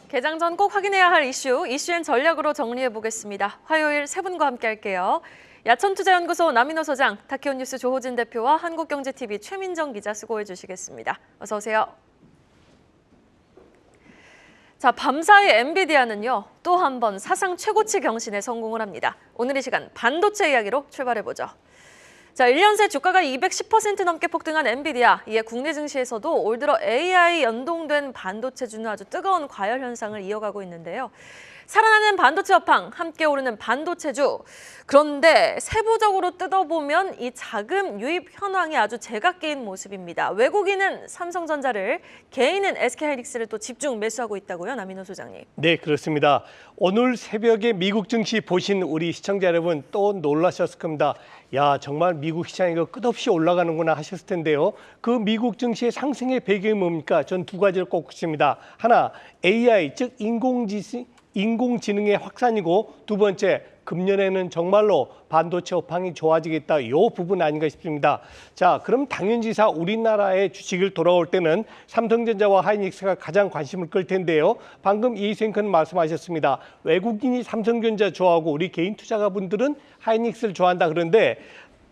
개장 전 꼭 확인해야 할 이슈엔 전략으로 정리해보겠습니다. 화요일 세 분과 함께 할게요. 야천투자연구소 남인호 소장, 타키온 뉴스 조호진 대표와 한국경제TV 최민정 기자 수고해 주시겠습니다. 어서 오세요. 자, 밤사이 엔비디아는요, 또 한 번 사상 최고치 경신에 성공을 합니다. 오늘 이 시간 반도체 이야기로 출발해보죠. 자, 1년 새 주가가 210% 넘게 폭등한 엔비디아. 이에 국내 증시에서도 올 들어 AI 연동된 반도체주는 아주 뜨거운 과열 현상을 이어가고 있는데요. 살아나는 반도체 업황, 함께 오르는 반도체주. 그런데 세부적으로 뜯어보면 이 자금 유입 현황이 아주 제각기인 모습입니다. 외국인은 삼성전자를, 개인은 SK하이닉스를 또 집중 매수하고 있다고요, 남인호 소장님. 네, 그렇습니다. 오늘 새벽에 미국 증시 보신 우리 시청자 여러분 또 놀라셨을 겁니다. 야, 정말 미국 시장이 끝없이 올라가는구나 하셨을 텐데요. 그 미국 증시의 상승의 배경이 뭡니까? 전 두 가지를 꼽습니다. 하나, AI, 즉 인공지능의 확산이고, 두 번째, 금년에는 정말로 반도체 업황이 좋아지겠다. 이 부분 아닌가 싶습니다. 자, 그럼 당연지사 우리나라의 주식을 돌아올 때는 삼성전자와 하이닉스가 가장 관심을 끌 텐데요. 방금 이생큰 말씀하셨습니다. 외국인이 삼성전자 좋아하고 우리 개인 투자가분들은 하이닉스를 좋아한다. 그런데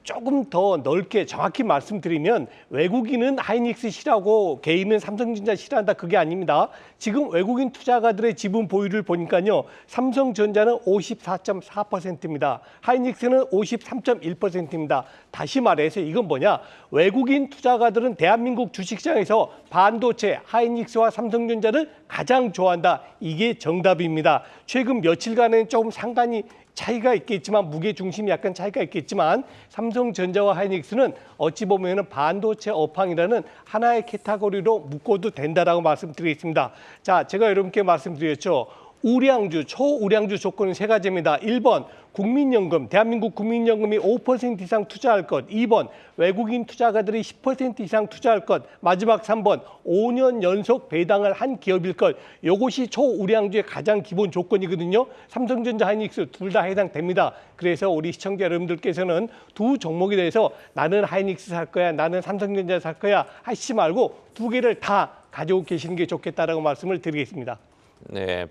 조금 더 넓게 정확히 말씀드리면 외국인은 하이닉스 싫어하고 개인은 삼성전자 싫어한다, 그게 아닙니다. 지금 외국인 투자가들의 지분 보유를 보니까요. 삼성전자는 54.4%입니다. 하이닉스는 53.1%입니다. 다시 말해서 이건 뭐냐? 외국인 투자가들은 대한민국 주식시장에서 반도체, 하이닉스와 삼성전자를 가장 좋아한다. 이게 정답입니다. 최근 며칠간은 조금 상당히 차이가 있겠지만, 무게 중심이 약간 차이가 있겠지만, 삼성전자와 하이닉스는 어찌 보면 반도체 업황이라는 하나의 카테고리로 묶어도 된다라고 말씀드리겠습니다. 자, 제가 여러분께 말씀드렸죠. 우량주, 초우량주 조건은 세 가지입니다. 1번, 국민연금, 대한민국 국민연금이 5% 이상 투자할 것. 2번, 외국인 투자가들이 10% 이상 투자할 것. 마지막 3번, 5년 연속 배당을 한 기업일 것. 이것이 초우량주의 가장 기본 조건이거든요. 삼성전자, 하이닉스 둘 다 해당됩니다. 그래서 우리 시청자 여러분들께서는 두 종목에 대해서 나는 하이닉스 살 거야, 나는 삼성전자 살 거야 하시지 말고 두 개를 다 가지고 계시는 게 좋겠다라고 말씀을 드리겠습니다. 네,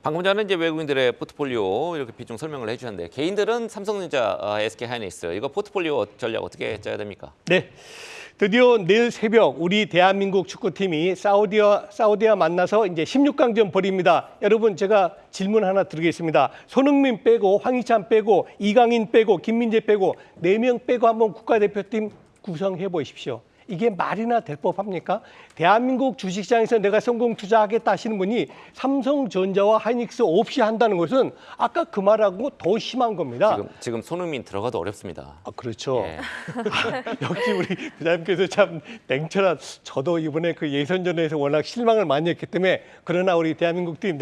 방금 전에 이제 외국인들의 포트폴리오 이렇게 비중 설명을 해주셨는데, 개인들은 삼성전자, SK하이닉스 이거 포트폴리오 전략 어떻게 짜야 됩니까? 네, 드디어 내일 새벽 우리 대한민국 축구팀이 사우디와 만나서 이제 16강전 벌입니다. 여러분, 제가 질문 하나 드리겠습니다. 손흥민 빼고, 황희찬 빼고, 이강인 빼고, 김민재 빼고 4명 빼고 한번 국가대표팀 구성해 보십시오. 이게 말이나 될 법합니까? 대한민국 주식시장에서 내가 성공 투자하겠다 하시는 분이 삼성전자와 하이닉스 없이 한다는 것은 아까 그 말하고 더 심한 겁니다. 지금 손흥민 들어가도 어렵습니다. 아, 그렇죠. 예. 역시 우리 부장님께서 참 냉철한, 저도 이번에 그 예선전에서 워낙 실망을 많이 했기 때문에, 그러나 우리 대한민국 팀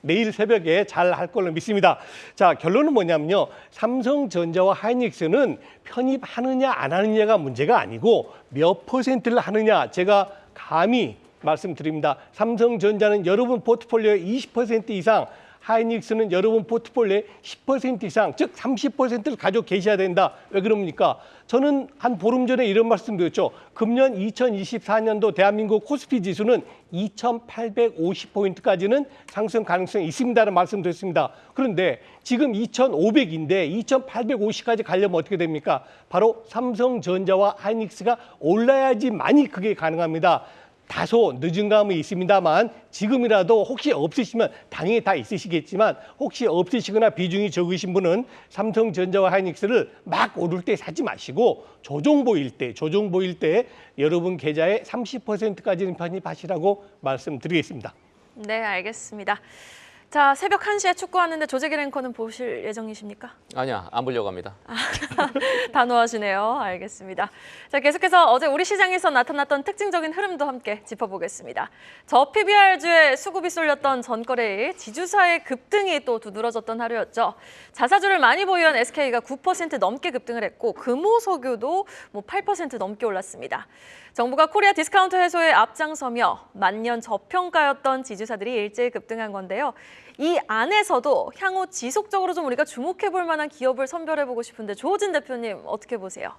내일 새벽에 잘 할 걸로 믿습니다. 자, 결론은 뭐냐면요. 삼성전자와 하이닉스는 편입하느냐 안 하느냐가 문제가 아니고 몇 퍼센트를 하느냐, 제가 감히 말씀드립니다. 삼성전자는 여러분 포트폴리오의 20% 이상, 하이닉스는 여러분 포트폴리오의 10% 이상, 즉 30%를 가지고 계셔야 된다. 왜 그럽니까? 저는 한 보름 전에 이런 말씀드렸죠. 금년 2024년도 대한민국 코스피 지수는 2,850포인트까지는 상승 가능성이 있습니다라는 말씀드렸습니다. 그런데 지금 2,500인데 2,850까지 가려면 어떻게 됩니까? 바로 삼성전자와 하이닉스가 올라야지만이 그게 가능합니다. 다소 늦은 감이 있습니다만, 지금이라도 혹시 없으시면, 당연히 다 있으시겠지만 혹시 없으시거나 비중이 적으신 분은 삼성전자와 하이닉스를 막 오를 때 사지 마시고 조정 보일 때 여러분 계좌에 30%까지는 편입하시라고 말씀드리겠습니다. 네, 알겠습니다. 자, 새벽 1시에 축구하는데 조재기 랭커는 보실 예정이십니까? 아니야, 안 보려고 합니다. 단호하시네요. 알겠습니다. 자, 계속해서 어제 우리 시장에서 나타났던 특징적인 흐름도 함께 짚어보겠습니다. 저 PBR주에 수급이 쏠렸던 전거래일, 지주사의 급등이 또 두드러졌던 하루였죠. 자사주를 많이 보유한 SK가 9% 넘게 급등을 했고, 금호석유도 8% 넘게 올랐습니다. 정부가 코리아 디스카운트 해소에 앞장서며 만년 저평가였던 지주사들이 일제히 급등한 건데요. 이 안에서도 향후 지속적으로 좀 우리가 주목해볼 만한 기업을 선별해보고 싶은데, 조호진 대표님 어떻게 보세요?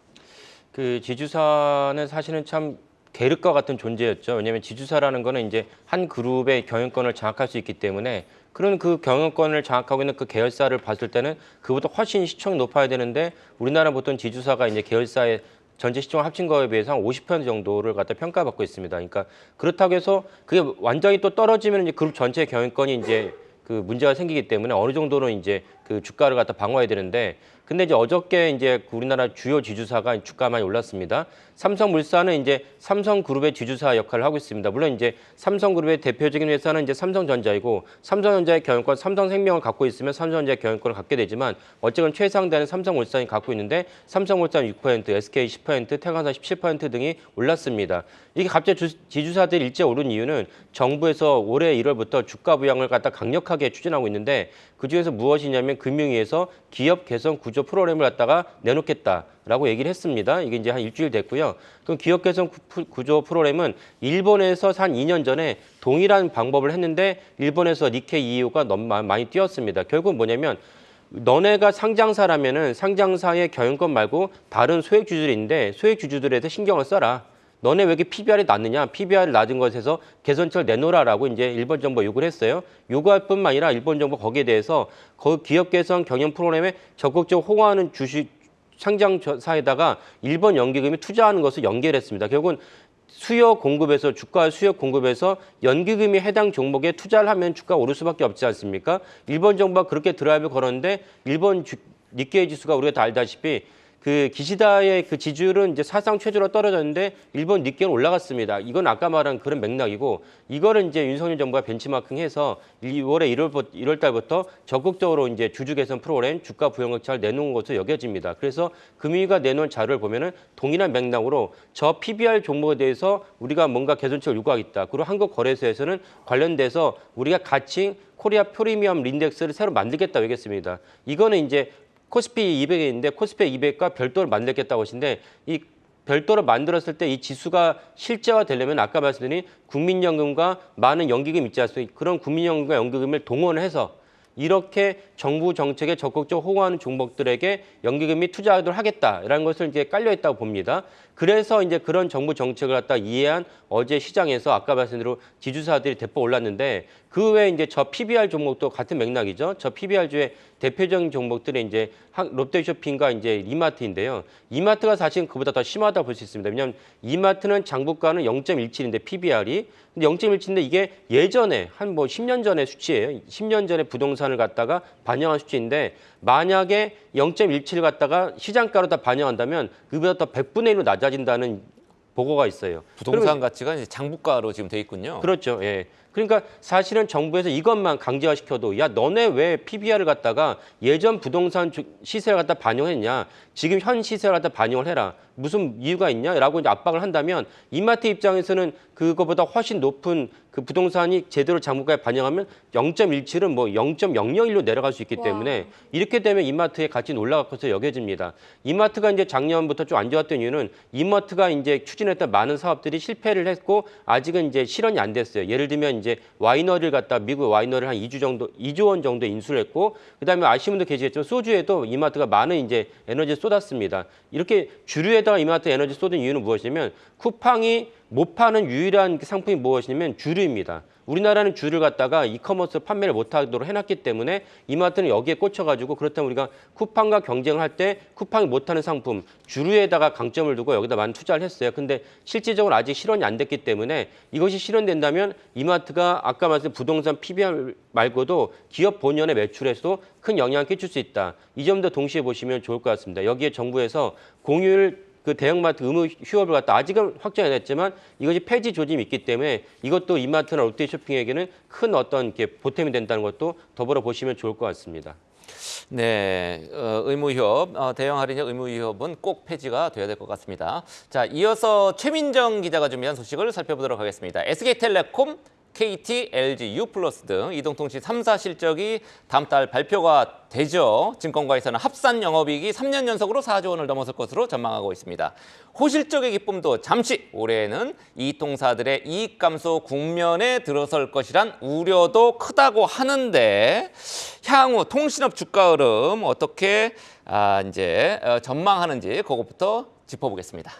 그 지주사는 사실은 참 계륵과 같은 존재였죠. 왜냐하면 지주사라는 거는 이제 한 그룹의 경영권을 장악할 수 있기 때문에 그런 그 경영권을 장악하고 있는 그 계열사를 봤을 때는 그보다 훨씬 시총이 높아야 되는데 우리나라 보통 지주사가 이제 계열사의 전체 시총 합친 거에 비해서 한 50% 정도를 갖다 평가받고 있습니다. 그러니까 그렇다고 해서 그게 완전히 또 떨어지면 이제 그룹 전체 경영권이 이제 그 문제가 생기기 때문에 어느 정도는 이제 그 주가를 갖다 방어해야 되는데 근데 이제 어저께 이제 우리나라 주요 지주사가 주가 많이 올랐습니다. 삼성물산은 이제 삼성그룹의 지주사 역할을 하고 있습니다. 물론 이제 삼성그룹의 대표적인 회사는 이제 삼성전자이고 삼성전자의 경영권, 삼성생명을 갖고 있으면 삼성전자의 경영권을 갖게 되지만 어쨌든 최상단은 삼성물산이 갖고 있는데 삼성물산 6%, SK 10%, 태광산 17% 등이 올랐습니다. 이게 갑자기 지주사들이 일제 오른 이유는 정부에서 올해 1월부터 주가 부양을 갖다 강력하게 추진하고 있는데 그중에서 무엇이냐면 금융위에서 기업 개선 구조 프로그램을 갖다가 내놓겠다라고 얘기를 했습니다. 이게 이제 한 일주일 됐고요. 그럼 기업 개선 구조 프로그램은 일본에서 한 2년 전에 동일한 방법을 했는데 일본에서 니케이 이후가 너무 많이 뛰었습니다. 결국은 뭐냐면 너네가 상장사라면은 상장사의 경영권 말고 다른 소액 주주들이 있는데 소액 주주들에 대해서 신경을 써라. 너네 왜 이렇게 PBR이 낮느냐? PBR이 낮은 것에서 개선책을 내놓으라라고 이제 일본 정부가 요구를 했어요. 요구할 뿐만 아니라 일본 정부 거기에 대해서 기업 개선 경영 프로그램에 적극적으로 호응하는 주식 상장사에다가 일본 연기금이 투자하는 것을 연계했습니다. 결국은 수요 공급에서 주가 수요 공급에서 연기금이 해당 종목에 투자를 하면 주가가 오를 수밖에 없지 않습니까? 일본 정부가 그렇게 드라이브 걸었는데 일본 니케이 지수가 우리가 다 알다시피 그 기시다의 그 지지율은 이제 사상 최저로 떨어졌는데 일본 니케이는 올라갔습니다. 이건 아까 말한 그런 맥락이고 이거를 이제 윤석열 정부가 벤치마킹해서 1월 달부터 적극적으로 이제 주주 개선 프로그램 주가 부양을 잘 내놓은 것으로 여겨집니다. 그래서 금융위가 내놓은 자료를 보면은 동일한 맥락으로 저 PBR 종목에 대해서 우리가 뭔가 개선책을 요구하겠다. 그리고 한국거래소에서는 관련돼서 우리가 가칭 코리아 프리미엄 인덱스를 새로 만들겠다고 얘기했습니다. 이거는 이제 코스피 200에 있는데 코스피 200과 별도를 만들겠다고 하신데 이 별도로 만들었을 때 이 지수가 실제화 되려면 아까 말씀드린 국민연금과 많은 연기금 있지 않습니까? 그런 국민연금과 연기금을 동원해서 이렇게 정부 정책에 적극적으로 호응하는 종목들에게 연기금이 투자하도록 하겠다라는 것을 이제 깔려 있다고 봅니다. 그래서 이제 그런 정부 정책을 갖다 이해한 어제 시장에서 아까 말씀대로 지주사들이 대폭 올랐는데 그 외에 이제 저 PBR 종목도 같은 맥락이죠. 저 PBR주의 대표적인 종목들이 이제 롯데쇼핑과 이제 이마트인데요. 이마트가 사실 그보다 더 심하다 볼 수 있습니다. 왜냐하면 이마트는 장부가는 0.17인데 PBR이 근데 0.17인데 이게 예전에 한 뭐 10년 전의 수치예요. 10년 전에 부동산을 갖다가 반영한 수치인데 만약에 0.17을 갖다가 시장가로 다 반영한다면 그보다 더 100분의 1로 낮아진다는 보고가 있어요. 부동산 가치가 이제 장부가로 지금 돼 있군요. 그렇죠. 예. 그러니까 사실은 정부에서 이것만 강제화시켜도 야 너네 왜 PBR을 갖다가 예전 부동산 시세를 갖다 반영했냐 지금 현 시세를 갖다 반영을 해라 무슨 이유가 있냐라고 이제 압박을 한다면 이마트 입장에서는 그거보다 훨씬 높은 그 부동산이 제대로 장부가에 반영하면 0.17은 뭐 0.001로 내려갈 수 있기 때문에 이렇게 되면 이마트의 가치는 올라갈 것으로 여겨집니다. 이마트가 이제 작년부터 좀 안 좋았던 이유는 이마트가 이제 추진했던 많은 사업들이 실패를 했고 아직은 이제 실현이 안 됐어요. 예를 들면 이제 와이너리를 갖다 미국 와이너리를 한 2조 원 정도 인수를 했고 그다음에 아시는 분도 계시겠지만 소주에도 이마트가 많은 이제 에너지를 쏟았습니다. 이렇게 주류에다가 이마트 에너지 쏟은 이유는 무엇이냐면 쿠팡이 못 파는 유일한 상품이 무엇이냐면 주류입니다. 우리나라는 주를 갖다가 이커머스 판매를 못하도록 해놨기 때문에 이마트는 여기에 꽂혀가지고 그렇다면 우리가 쿠팡과 경쟁을 할 때 쿠팡이 못하는 상품 주류에다가 강점을 두고 여기다 많은 투자를 했어요. 근데 실질적으로 아직 실현이 안 됐기 때문에 이것이 실현된다면 이마트가 아까 말씀드린 부동산 PBR 말고도 기업 본연의 매출에서도 큰 영향을 끼칠 수 있다. 이 점도 동시에 보시면 좋을 것 같습니다. 여기에 정부에서 공휴일 그 대형마트 의무 휴업을 갖다 아직은 확정이 안 됐지만 이것이 폐지 조짐이 있기 때문에 이것도 이마트나 롯데쇼핑에게는 큰 어떤 이렇게 보탬이 된다는 것도 더불어 보시면 좋을 것 같습니다. 네, 의무휴업, 대형 할인형 의무휴업은 꼭 폐지가 돼야 될 것 같습니다. 자, 이어서 최민정 기자가 준비한 소식을 살펴보도록 하겠습니다. SK텔레콤, KT, LG, U+ 등 이동통신 3사 실적이 다음 달 발표가 되죠. 증권가에서는 합산 영업이익이 3년 연속으로 4조 원을 넘어설 것으로 전망하고 있습니다. 호실적의 기쁨도 잠시 올해는 이 통사들의 이익 감소 국면에 들어설 것이란 우려도 크다고 하는데 향후 통신업 주가 흐름 어떻게 이제 전망하는지 그것부터 짚어보겠습니다.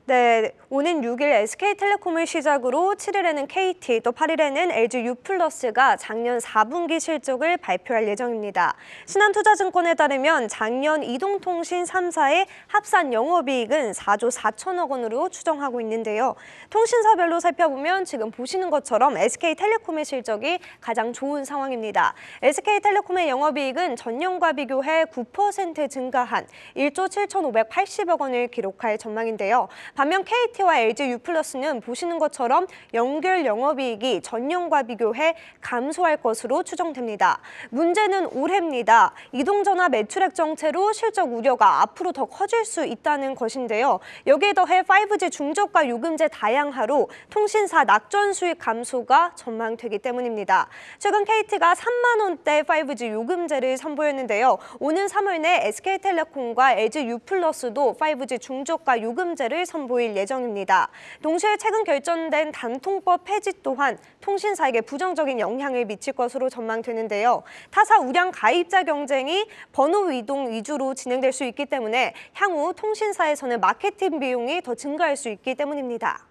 네, 오는 6일 SK텔레콤을 시작으로 7일에는 KT, 또 8일에는 LG유플러스가 작년 4분기 실적을 발표할 예정입니다. 신한투자증권에 따르면 작년 이동통신 3사의 합산 영업이익은 4조 4천억 원으로 추정하고 있는데요. 통신사별로 살펴보면 지금 보시는 것처럼 SK텔레콤의 실적이 가장 좋은 상황입니다. SK텔레콤의 영업이익은 전년과 비교해 9% 증가한 1조 7,580억 원을 기록할 전망인데요. 반면 KT와 LG유플러스는 보시는 것처럼 연결 영업이익이 전년과 비교해 감소할 것으로 추정됩니다. 문제는 올해입니다. 이동전화 매출액 정체로 실적 우려가 앞으로 더 커질 수 있다는 것인데요. 여기에 더해 5G 중저가 요금제 다양화로 통신사 낙전 수익 감소가 전망되기 때문입니다. 최근 KT가 3만 원대 5G 요금제를 선보였는데요. 오는 3월 내 SK텔레콤과 LG유플러스도 5G 중저가 요금제를 선보일 예정입니다. 동시에 최근 결정된 단통법 폐지 또한 통신사에게 부정적인 영향을 미칠 것으로 전망되는데요. 타사 우량 가입자 경쟁이 번호 이동 위주로 진행될 수 있기 때문에 향후 통신사에서는 마케팅 비용이 더 증가할 수 있기 때문입니다.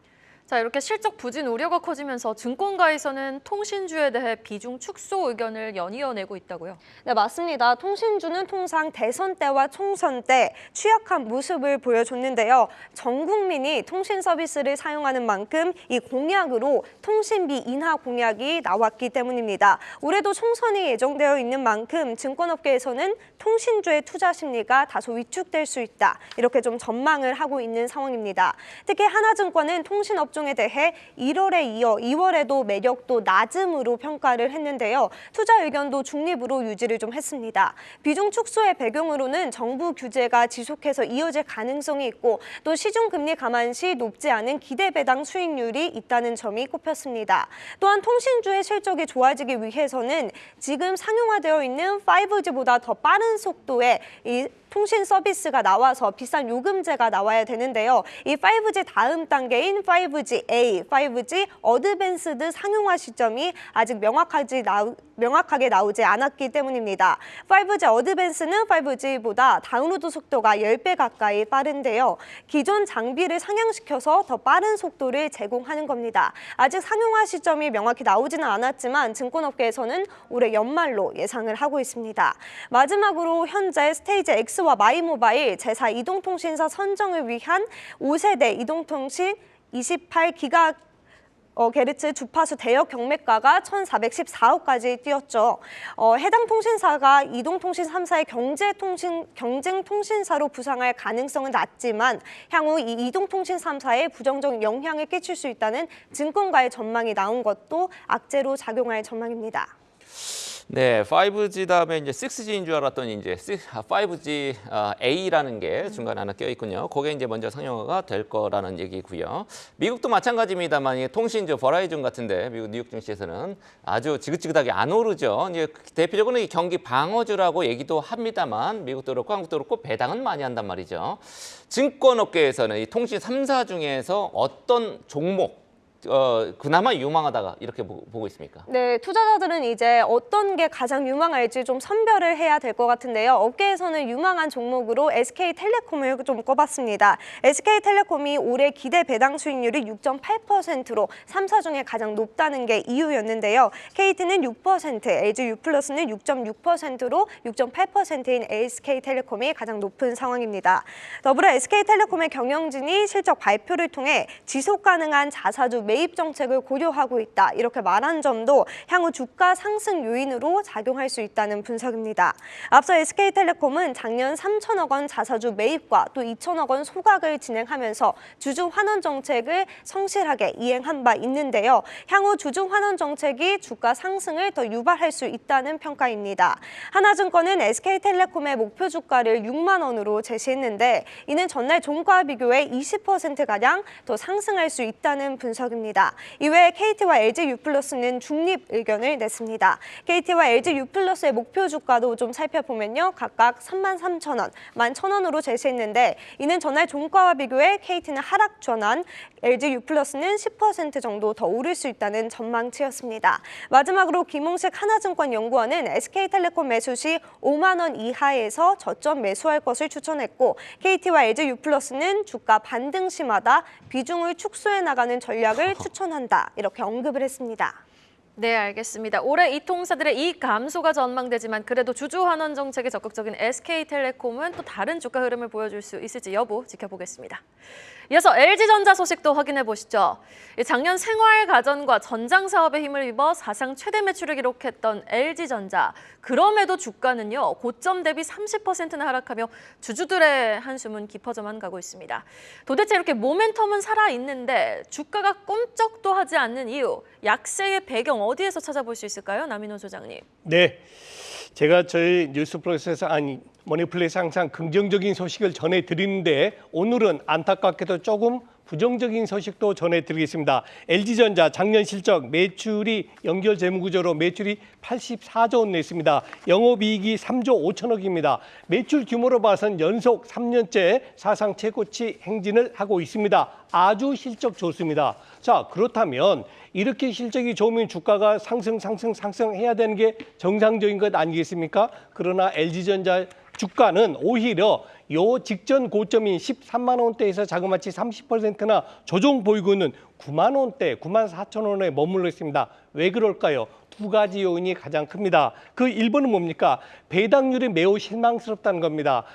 자, 이렇게 실적 부진 우려가 커지면서 증권가에서는 통신주에 대해 비중 축소 의견을 연이어 내고 있다고요? 네, 맞습니다. 통신주는 통상 대선 때와 총선 때 취약한 모습을 보여줬는데요. 전 국민이 통신 서비스를 사용하는 만큼 이 공약으로 통신비 인하 공약이 나왔기 때문입니다. 올해도 총선이 예정되어 있는 만큼 증권업계에서는 통신주의 투자 심리가 다소 위축될 수 있다. 이렇게 좀 전망을 하고 있는 상황입니다. 특히 하나증권은 통신업종에 대해 1월에 이어 2월에도 매력도 낮음으로 평가를 했는데요. 투자 의견도 중립으로 유지를 좀 했습니다. 비중 축소의 배경으로는 정부 규제가 지속해서 이어질 가능성이 있고 또 시중금리 감안 시 높지 않은 기대배당 수익률이 있다는 점이 꼽혔습니다. 또한 통신주의 실적이 좋아지기 위해서는 지금 상용화되어 있는 5G보다 더 빠른 속도의 이 통신 서비스가 나와서 비싼 요금제가 나와야 되는데요. 이 5G 다음 단계인 5G-A, 5G 어드밴스드 상용화 시점이 아직 명확하게 나오지 않았기 때문입니다. 5G 어드밴스는 5G보다 다운로드 속도가 10배 가까이 빠른데요. 기존 장비를 상향시켜서 더 빠른 속도를 제공하는 겁니다. 아직 상용화 시점이 명확히 나오지는 않았지만 증권업계에서는 올해 연말로 예상을 하고 있습니다. 마지막으로 현재 스테이지 X와 마이모바일 제4 이동통신사 선정을 위한 5세대 이동통신 28기가 게르츠 주파수 대역 경매가가 1,414억까지 뛰었죠. 해당 통신사가 이동통신 3사의 경쟁 통신사로 부상할 가능성은 낮지만 향후 이 이동통신 3사에 부정적 영향을 끼칠 수 있다는 증권가의 전망이 나온 것도 악재로 작용할 전망입니다. 네, 5G 다음에 이제 6G인 줄 알았더니 이제 5G A라는 게 중간에 하나 껴 있군요. 그게 이제 먼저 상용화가 될 거라는 얘기고요. 미국도 마찬가지입니다만 이 통신주 버라이즌 같은데 미국 뉴욕 증시에서는 아주 지긋지긋하게 안 오르죠. 이제 대표적으로 이 경기 방어주라고 얘기도 합니다만 미국도 그렇고 한국도 그렇고 배당은 많이 한단 말이죠. 증권업계에서는 이 통신 3사 중에서 어떤 종목 그나마 유망하다가 이렇게 보고 있습니까? 네, 투자자들은 이제 어떤 게 가장 유망할지 좀 선별을 해야 될 것 같은데요. 업계에서는 유망한 종목으로 SK텔레콤을 좀 꼽았습니다. SK텔레콤이 올해 기대 배당 수익률이 6.8%로 3사 중에 가장 높다는 게 이유였는데요. KT는 6%, LG유플러스는 6.6%로 6.8%인 SK텔레콤이 가장 높은 상황입니다. 더불어 SK텔레콤의 경영진이 실적 발표를 통해 지속 가능한 자사주 매입 정책을 고려하고 있다. 이렇게 말한 점도 향후 주가 상승 요인으로 작용할 수 있다는 분석입니다. 앞서 SK텔레콤은 작년 3천억 원 자사주 매입과 또 2천억 원 소각을 진행하면서 주주 환원 정책을 성실하게 이행한 바 있는데요. 향후 주주 환원 정책이 주가 상승을 더 유발할 수 있다는 평가입니다. 하나증권은 SK텔레콤의 목표 주가를 6만 원으로 제시했는데 이는 전날 종가와 비교해 20%가량 더 상승할 수 있다는 분석입니다. 합니다. 이외에 KT와 LG유플러스는 중립 의견을 냈습니다. KT와 LG유플러스의 목표 주가도 좀 살펴보면요. 각각 33,000원, 11,000원으로 제시했는데 이는 전날 종가와 비교해 KT는 하락 전환, LG유플러스는 10% 정도 더 오를 수 있다는 전망치였습니다. 마지막으로 김홍식 하나증권 연구원은 SK텔레콤 매수 시 5만 원 이하에서 저점 매수할 것을 추천했고 KT와 LG유플러스는 주가 반등 시마다 비중을 축소해 나가는 전략을 추천한다. 이렇게 언급을 했습니다. 네, 알겠습니다. 올해 이 통사들의 이익 감소가 전망되지만 그래도 주주 환원 정책에 적극적인 SK텔레콤은 또 다른 주가 흐름을 보여줄 수 있을지 여부 지켜보겠습니다. 이어서 LG전자 소식도 확인해 보시죠. 작년 생활 가전과 전장 사업에 힘을 입어 사상 최대 매출을 기록했던 LG전자. 그럼에도 주가는요, 고점 대비 30%나 하락하며 주주들의 한숨은 깊어져만 가고 있습니다. 도대체 이렇게 모멘텀은 살아있는데 주가가 꿈쩍도 하지 않는 이유, 약세의 배경 어디에서 찾아볼 수 있을까요? 남인호 소장님. 네, 제가 저희 뉴스플러스에서 머니플레이에서 항상 긍정적인 소식을 전해드리는데 오늘은 안타깝게도 조금 부정적인 소식도 전해드리겠습니다. LG전자 작년 실적 매출이 연결 재무구조로 매출이 84조 원 냈습니다. 영업이익이 3조 5천억입니다. 매출 규모로 봐선 연속 3년째 사상 최고치 행진을 하고 있습니다. 아주 실적 좋습니다. 자, 그렇다면 이렇게 실적이 좋으면 주가가 상승해야 되는 게 정상적인 것 아니겠습니까? 그러나 LG전자 주가는 오히려 요 직전 고점인 13만 원대에서 자그마치 30%나 조정 보이고 있는 9만 원대, 9만 4천 원에 머물러 있습니다. 왜 그럴까요? 두 가지 요인이 가장 큽니다. 그 1번은 뭡니까? 배당률이 매우 실망스럽다는 겁니다.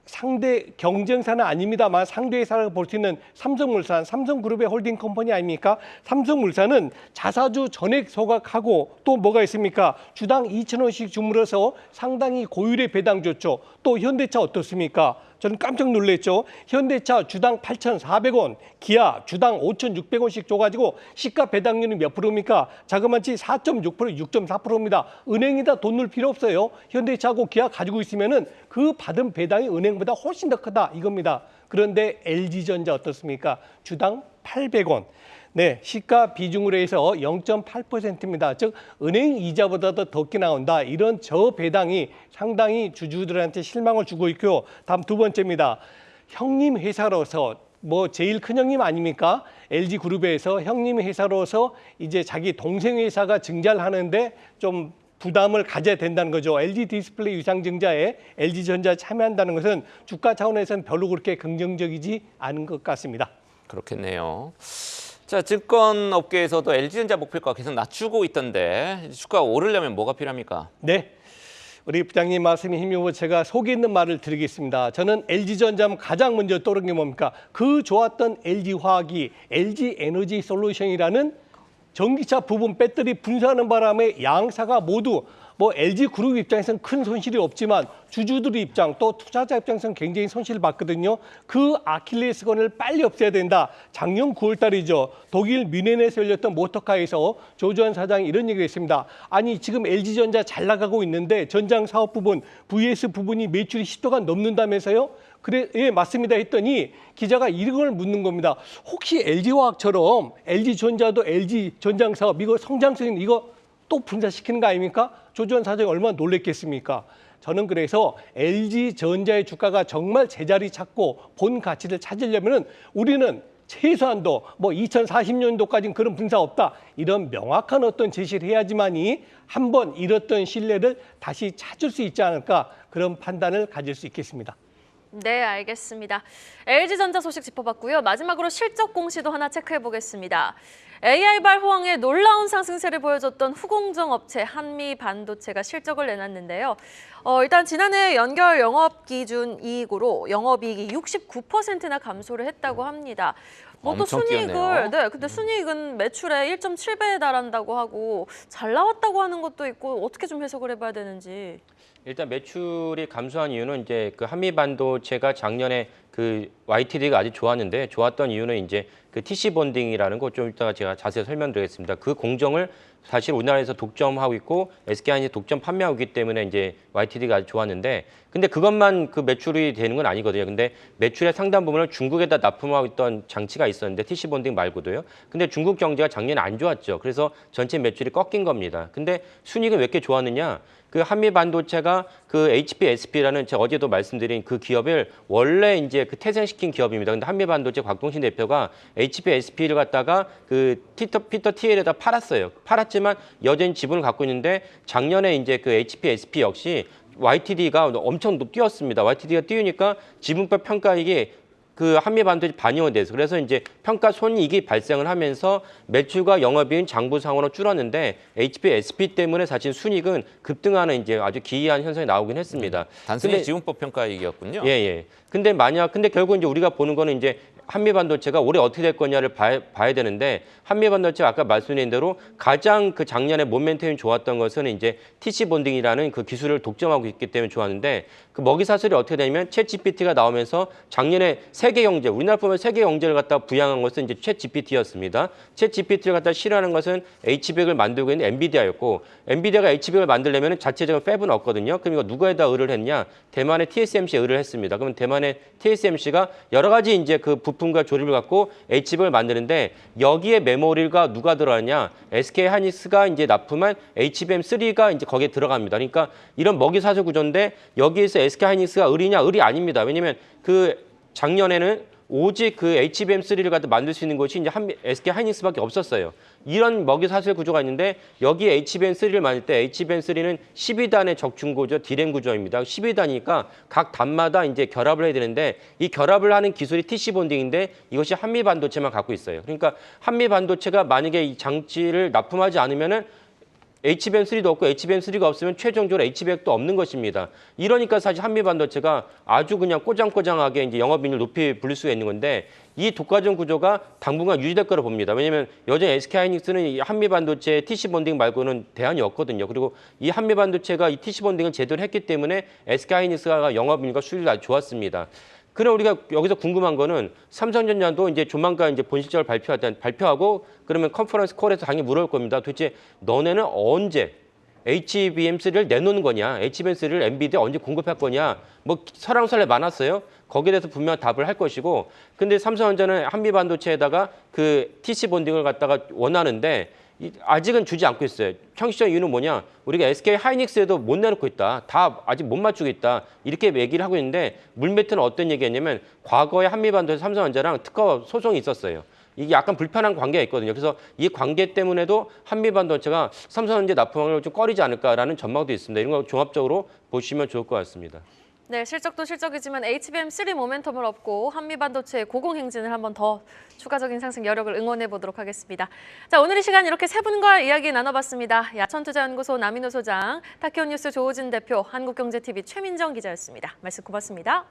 상대 경쟁사는 아닙니다만 상대 회사를 볼 수 있는 삼성물산, 삼성그룹의 홀딩 컴퍼니 아닙니까? 삼성물산은 자사주 전액 소각하고 또 뭐가 있습니까? 주당 2,000원씩 주물어서 상당히 고율의 배당 줬죠. 또 현대차 어떻습니까? 저는 깜짝 놀랐죠. 현대차 주당 8,400원, 기아 주당 5,600원씩 줘가지고 시가 배당률이 몇 프로입니까? 자그마치 4.6%, 6.4%입니다. 은행에다 돈 넣을 필요 없어요. 현대차하고 기아 가지고 있으면은 그 받은 배당이 은행보다 훨씬 더 크다 이겁니다. 그런데 LG전자 어떻습니까? 주당 800원. 네, 시가 비중으로 해서 0.8%입니다. 즉 은행 이자보다도 더 나온다. 이런 저배당이 상당히 주주들한테 실망을 주고 있고요. 다음 두 번째입니다. 형님 회사로서 제일 큰 형님 아닙니까? LG그룹에서 형님 회사로서 이제 자기 동생 회사가 증자를 하는데 좀 부담을 가져야 된다는 거죠. LG디스플레이 유상증자에 LG전자 참여한다는 것은 주가 차원에서는 별로 그렇게 긍정적이지 않은 것 같습니다. 그렇겠네요. 자, 증권업계에서도 LG전자 목표가 계속 낮추고 있던데 주가가 오르려면 뭐가 필요합니까? 네, 우리 부장님 말씀에 힘입어 제가 속에 있는 말을 드리겠습니다. 저는 LG전자면 가장 먼저 떠오른 게 뭡니까? 그 좋았던 LG화학이 LG에너지솔루션이라는 전기차 부분 배터리 분사하는 바람에 양사가 모두 LG그룹 입장에서는 큰 손실이 없지만 주주들의 입장 또 투자자 입장에서는 굉장히 손실을 받거든요. 그 아킬레스건을 빨리 없애야 된다. 작년 9월 달이죠. 독일 뮌헨에서 열렸던 모터카에서 조주환 사장이 이런 얘기를 했습니다. 아니 지금 LG전자 잘 나가고 있는데 전장 사업 부분, VS 부분이 매출이 10조가 넘는다면서요? 그래, 예, 맞습니다 했더니 기자가 이걸 묻는 겁니다. 혹시 LG화학처럼 LG전자도 LG 전장 사업 이거 성장성 이거 또 분사시키는 거 아닙니까? 조주환 사장이 얼마나 놀랬겠습니까? 저는 그래서 LG전자의 주가가 정말 제자리 찾고 본 가치를 찾으려면 우리는 최소한도 2040년도까지는 그런 분사 없다. 이런 명확한 어떤 제시를 해야지만이 한번 잃었던 신뢰를 다시 찾을 수 있지 않을까 그런 판단을 가질 수 있겠습니다. 네, 알겠습니다. LG전자 소식 짚어봤고요. 마지막으로 실적 공시도 하나 체크해 보겠습니다. AI발 호황에 놀라운 상승세를 보여줬던 후공정 업체 한미반도체가 실적을 내놨는데요. 일단 지난해 연결 영업 기준 이익으로 영업이익이 69%나 감소를 했다고 합니다. 또 순이익을 근데 순이익은 매출의 1.7배에 달한다고 하고 잘 나왔다고 하는 것도 있고 어떻게 좀 해석을 해봐야 되는지. 일단 매출이 감소한 이유는 이제 그 한미반도체가 작년에 그 YTD가 아주 좋았는데 좋았던 이유는 이제 그 TC 본딩이라는 거 좀 이따가 제가 자세히 설명드리겠습니다. 그 공정을 사실 우리나라에서 독점하고 있고 SK하이닉스 독점 판매하고 있기 때문에 이제 YTD가 아주 좋았는데 근데 그것만 그 매출이 되는 건 아니거든요. 근데 매출의 상당 부분을 중국에다 납품하고 있던 장치가 있었는데 TC 본딩 말고도요. 근데 중국 경제가 작년에 안 좋았죠. 그래서 전체 매출이 꺾인 겁니다. 근데 순이익은 왜 이렇게 좋았느냐? 그 한미 반도체가 그 HPSP라는 제가 어제도 말씀드린 그 기업을 원래 이제 그 태생시킨 기업입니다. 근데 한미 반도체 곽동신 대표가 HPSP를 갖다가 그 피터 TL에다 팔았어요. 팔았지만 여전히 지분을 갖고 있는데 작년에 이제 그 HPSP 역시 YTD가 엄청 뛰었습니다. YTD가 뛰니까 지분법 평가이익이 그 한미 반도체 반영이 돼서 그래서 이제 평가 손익이 발생을 하면서 매출과 영업이익 장부상으로 줄었는데 HPSP 때문에 사실 순이익은 급등하는 이제 아주 기이한 현상이 나오긴 했습니다. 단순히 근데- 지분법 평가이익이었군요. 예. 근데 결국 이제 우리가 보는 거는 이제 한미 반도체가 올해 어떻게 될 거냐를 봐야 되는데 한미 반도체가 아까 말씀드린 대로 가장 그 작년에 모멘텀이 좋았던 것은 이제 TC 본딩이라는 그 기술을 독점하고 있기 때문에 좋았는데 그 먹이 사슬이 어떻게 되냐면 챗 GPT가 나오면서 작년에 세계 경제 우리나라 보면 세계 경제를 갖다 부양한 것은 이제 챗 GPT였습니다. 챗 GPT를 갖다 실현하는 것은 H100을 만들고 있는 엔비디아였고 엔비디아가 H100을 만들려면 자체적인 팹은 없거든요. 그럼 이거 누구에다 의뢰를 했냐? 대만의 TSMC에 의뢰를 했습니다. 그러면 대만의 TSMC가 여러 가지 이제 그 부품과 조립을 갖고 H100을 만드는데 여기에 메모리가 누가 들어가냐? SK 하이닉스가 이제 납품한 HBM3가 이제 거기에 들어갑니다. 그러니까 이런 먹이 사슬 구조인데 여기에서 SK 하이닉스가 의리냐? 의리 아닙니다. 왜냐면 그 작년에는 오직 그 HBM3를 갖다 만들 수 있는 곳이 이제 SK 하이닉스밖에 없었어요. 이런 먹이 사슬 구조가 있는데 여기에 HBM3를 만들 때 HBM3는 12단의 적중 구조, 디램 구조입니다. 12단이니까 각 단마다 이제 결합을 해야 되는데 이 결합을 하는 기술이 TC 본딩인데 이것이 한미 반도체만 갖고 있어요. 그러니까 한미 반도체가 만약에 이 장치를 납품하지 않으면은 HBM3도 없고 HBM3가 없으면 최종적으로 H100도 없는 것입니다. 이러니까 사실 한미 반도체가 아주 그냥 꼬장꼬장하게 이제 영업이익을 높이 불릴 수가 있는 건데 이 독과점 구조가 당분간 유지될 거라 봅니다. 왜냐하면 여전히 SK하이닉스는 이 한미 반도체 TC 본딩 말고는 대안이 없거든요. 그리고 이 한미 반도체가 이 TC 본딩을 제대로 했기 때문에 SK하이닉스가 영업이익과 수익이 아주 좋았습니다. 그럼 우리가 여기서 궁금한 거는 삼성전자도 이제 조만간 이제 본실적을 발표하고 그러면 컨퍼런스 콜에서 당연히 물어볼 겁니다. 도대체 너네는 언제 HBM3를 내놓는 거냐? HBM3를 엔비디아 언제 공급할 거냐? 뭐 설왕설래 많았어요. 거기에 대해서 분명 답을 할 것이고 근데 삼성전자는 한미 반도체에다가 그 TC 본딩을 갖다가 원하는데 아직은 주지 않고 있어요. 형식적인 이유는 뭐냐? 우리가 SK 하이닉스에도 못 내놓고 있다. 다 아직 못 맞추고 있다. 이렇게 얘기를 하고 있는데 물매트는 어떤 얘기했냐면 과거에 한미반도체 삼성전자랑 특허 소송이 있었어요. 이게 약간 불편한 관계가 있거든요. 그래서 이 관계 때문에도 한미반도체가 삼성전자 납품을 좀 꺼리지 않을까라는 전망도 있습니다. 이런 거 종합적으로 보시면 좋을 것 같습니다. 네, 실적도 실적이지만 HBM3 모멘텀을 얻고 한미반도체의 고공행진을 한번 더 추가적인 상승 여력을 응원해 보도록 하겠습니다. 자, 오늘 이 시간 이렇게 세 분과 이야기 나눠봤습니다. 야천투자연구소 남인호 소장, 타키오뉴스 조우진 대표, 한국경제TV 최민정 기자였습니다. 말씀 고맙습니다.